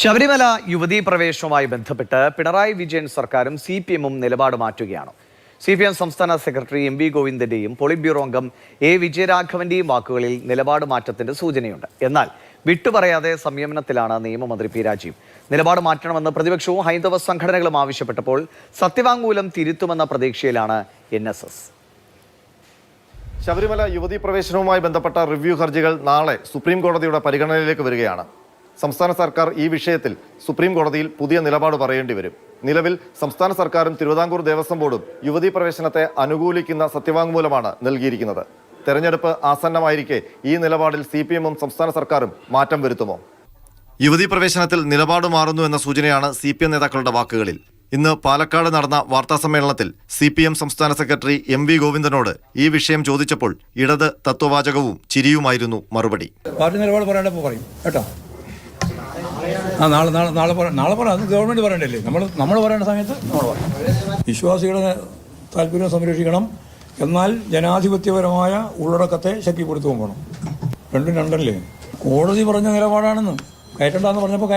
ശബരിമല യുവതീ പ്രവേശനവുമായി ബന്ധപ്പെട്ട് പിണറായി വിജയൻ സർക്കാരും CPM-ഉം നിലപാട് മാറ്റുകയാണ്. CPM സംസ്ഥാന സെക്രട്ടറി MV ഗോവിന്ദന്റെയും പോളിറ്റ് ബ്യൂറോ അംഗം A വിജയരാഘവന്റെയും വാക്കുകളിൽ നിലപാട് മാറ്റത്തിന്റെ സൂചനയുണ്ട്. എന്നാൽ വിട്ടുപറയാതെ സംയമനത്തിലാണ് നിയമമന്ത്രി P രാജീവ്. നിലപാട് മാറ്റണമെന്ന് പ്രതിപക്ഷവും ഹൈന്ദവ സംഘടനകളും ആവശ്യപ്പെട്ടപ്പോൾ സത്യവാങ്മൂലം തിരുത്തുമെന്ന പ്രതീക്ഷയിലാണ് NSS. ശബരിമല യുവതീ പ്രവേശനവുമായി ബന്ധപ്പെട്ട റിവ്യൂ ഹർജികൾ നാളെ സുപ്രീം കോടതിയുടെ പരിഗണനയിലേക്ക് വരികയാണ്. സംസ്ഥാന സർക്കാർ ഈ വിഷയത്തിൽ സുപ്രീം കോടതിയിൽ പുതിയ നിലപാട് പറയേണ്ടി വരും. നിലവിൽ സംസ്ഥാന സർക്കാരും തിരുവിതാംകൂർ ദേവസ്വം ബോർഡും യുവതീ പ്രവേശനത്തെ അനുകൂലിക്കുന്ന സത്യവാങ്മൂലമാണ് നൽകിയിരിക്കുന്നത്. തെരഞ്ഞെടുപ്പ് ആസന്നമായിരിക്കെ ഈ നിലപാടിൽ CPM-ഉം സംസ്ഥാന സർക്കാരും മാറ്റം വരുത്തുമോ? യുവതീ പ്രവേശനത്തിൽ നിലപാട് മാറുന്നു എന്ന സൂചനയാണ് CPM നേതാക്കളുടെ വാക്കുകളിൽ. ഇന്ന് പാലക്കാട് നടന്ന വാർത്താസമ്മേളനത്തിൽ CPM സംസ്ഥാന സെക്രട്ടറി MV ഗോവിന്ദനോട് ഈ വിഷയം ചോദിച്ചപ്പോൾ ഇടത് തത്വവാചകവും ചിരിയുമായിരുന്നു മറുപടി. പാർട്ടി നിലപാട് പറയേണ്ടപ്പോൾ പറയും കേട്ടോ. നാളെ പറ, അത് ഗവൺമെന്റ് പറയണ്ടല്ലേ, നമ്മൾ പറയേണ്ട സമയത്ത് നമ്മൾ പറയും. വിശ്വാസികളുടെ താല്പര്യം സംരക്ഷിക്കണം, എന്നാൽ ജനാധിപത്യപരമായ ഉള്ളടക്കത്തെ ശക്തിപ്പെടുത്തുകയും വേണം. രണ്ടും രണ്ടല്ലേ. കോടതി പറഞ്ഞ നിലപാടാണെന്ന് കയറ്റണ്ടെന്ന് പറഞ്ഞപ്പോൾ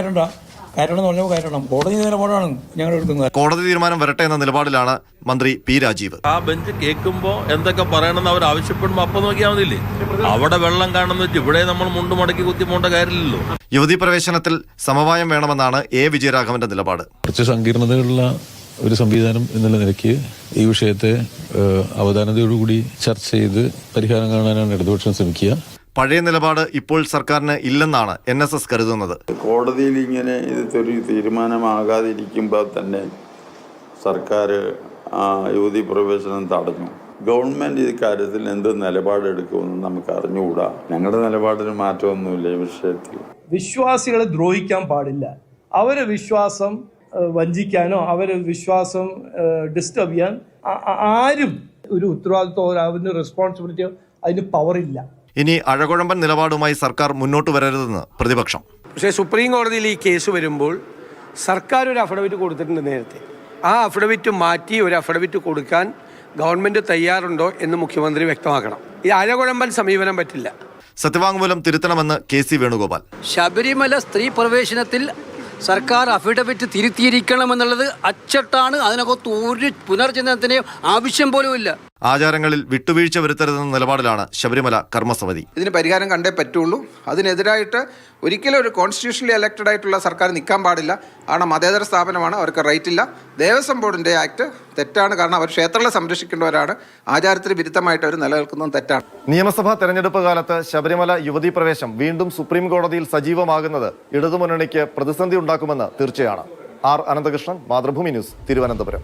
കയറ്റണമെന്ന് പറഞ്ഞപ്പോൾ കയറ്റണം. കോടതി നിലപാടാണ് ഞങ്ങൾ എടുക്കുന്നത്. കോടതി തീരുമാനം വരട്ടെ എന്ന നിലപാടിലാണ് മന്ത്രി P രാജീവ്. ആ ബെഞ്ച് കേൾക്കുമ്പോൾ എന്തൊക്കെ പറയണമെന്ന് അവർ ആവശ്യപ്പെടുമ്പോൾ അപ്പം നോക്കിയാൽ മതിയില്ലേ. അവിടെ വെള്ളം കാണുന്ന വെച്ച് ഇവിടെ നമ്മൾ മുണ്ടുമടക്കി കുത്തി പോകേണ്ട കാര്യമില്ലല്ലോ. യുവതീ പ്രവേശനത്തിൽ സമവായം വേണമെന്നാണ് A വിജയരാഘവന്റെ നിലപാട്. കുറച്ച് സങ്കീർണതകളുള്ള ഒരു സംവിധാനം എന്നുള്ള നിലയ്ക്ക് ഈ വിഷയത്തെ അവധാനതയോടുകൂടി ചർച്ച ചെയ്ത് പരിഹാരം കാണാനാണ് ഇടതുപക്ഷം ശ്രമിക്കുക. പഴയ നിലപാട് ഇപ്പോൾ സർക്കാരിന് ഇല്ലെന്നാണ് NSS കരുതുന്നത്. കോടതിയിൽ ഇങ്ങനെ ഇതൊരു തീരുമാനമാകാതിരിക്കുമ്പോൾ തന്നെ സർക്കാർ യുവതീ പ്രവേശനം തടഞ്ഞു. ഗവൺമെൻറ് ഈ കാര്യത്തിൽ എന്ത് നിലപാടെടുക്കുമെന്ന് നമുക്ക് അറിഞ്ഞുകൂടാ. ഞങ്ങളുടെ നിലപാടിന് മാറ്റമൊന്നുമില്ല ഈ വിഷയത്തിൽ. വിശ്വാസികളെ ദ്രോഹിക്കാൻ പാടില്ല. അവരെ വിശ്വാസം വഞ്ചിക്കാനോ അവരെ വിശ്വാസം ഡിസ്റ്റർബ് ചെയ്യാൻ ആരും ഒരു ഉത്തരവാദിത്വമോ അവരുടെ റെസ്പോൺസിബിലിറ്റിയോ അതിന് പവറില്ല. ഇനി അഴകുഴമ്പൻ നിലപാടുമായി സർക്കാർ മുന്നോട്ട് വരരുതെന്ന് പ്രതിപക്ഷം. പക്ഷേ സുപ്രീം കോടതിയിൽ ഈ കേസ് വരുമ്പോൾ സർക്കാർ ഒരു അഫിഡവിറ്റ് കൊടുത്തിട്ടുണ്ട് നേരത്തെ. ആ അഫിഡവിറ്റ് മാറ്റി ഒരു അഫിഡവിറ്റ് കൊടുക്കാൻ ഗവൺമെൻറ് തയ്യാറുണ്ടോ എന്ന് മുഖ്യമന്ത്രി വ്യക്തമാക്കണം. ഈ അഴകുഴമ്പൻ സമീപനം പറ്റില്ല. സത്യവാങ്മൂലം തിരുത്തണമെന്ന് KC വേണുഗോപാൽ. ശബരിമല സ്ത്രീ പ്രവേശനത്തിൽ സർക്കാർ അഫിഡവിറ്റ് തിരുത്തിയിരിക്കണമെന്നുള്ളത് അച്ചട്ടാണ്. അതിനകത്ത് ഒരു പുനർചിന്തനത്തിൻ്റെയും ആവശ്യം പോലും ഇല്ല. ആചാരങ്ങളിൽ വിട്ടുവീഴ്ച വരുത്തരുതെന്ന നിലപാടിലാണ് ശബരിമല കർമ്മസമിതി. ഇതിന് പരിഹാരം കണ്ടേ പറ്റുള്ളൂ. അതിനെതിരായിട്ട് ഒരിക്കലും ഒരു കോൺസ്റ്റിറ്റ്യൂഷണലി ഇലക്റ്റഡ് ആയിട്ടുള്ള സർക്കാർ നിൽക്കാൻ പാടില്ല. കാരണം മതേതര സ്ഥാപനമാണ്, അവർക്ക് റൈറ്റ് ഇല്ല. ദേവസ്വം ബോർഡിൻ്റെ ആക്ട് തെറ്റാണ്. കാരണം അവർ ക്ഷേത്രങ്ങളെ സംരക്ഷിക്കേണ്ടവരാണ്. ആചാരത്തിന് വിരുദ്ധമായിട്ട് അവർ നിലനിൽക്കുന്നതും തെറ്റാണ്. നിയമസഭാ തെരഞ്ഞെടുപ്പ് കാലത്ത് ശബരിമല യുവതീ പ്രവേശം വീണ്ടും സുപ്രീം കോടതിയിൽ സജീവമാകുന്നത് ഇടതുമുന്നണിക്ക് പ്രതിസന്ധി ഉണ്ടാക്കുമെന്ന് തീർച്ചയാണ്. R Ananthakrishnan, Mathrubhumi news, Thiruvananthapuram.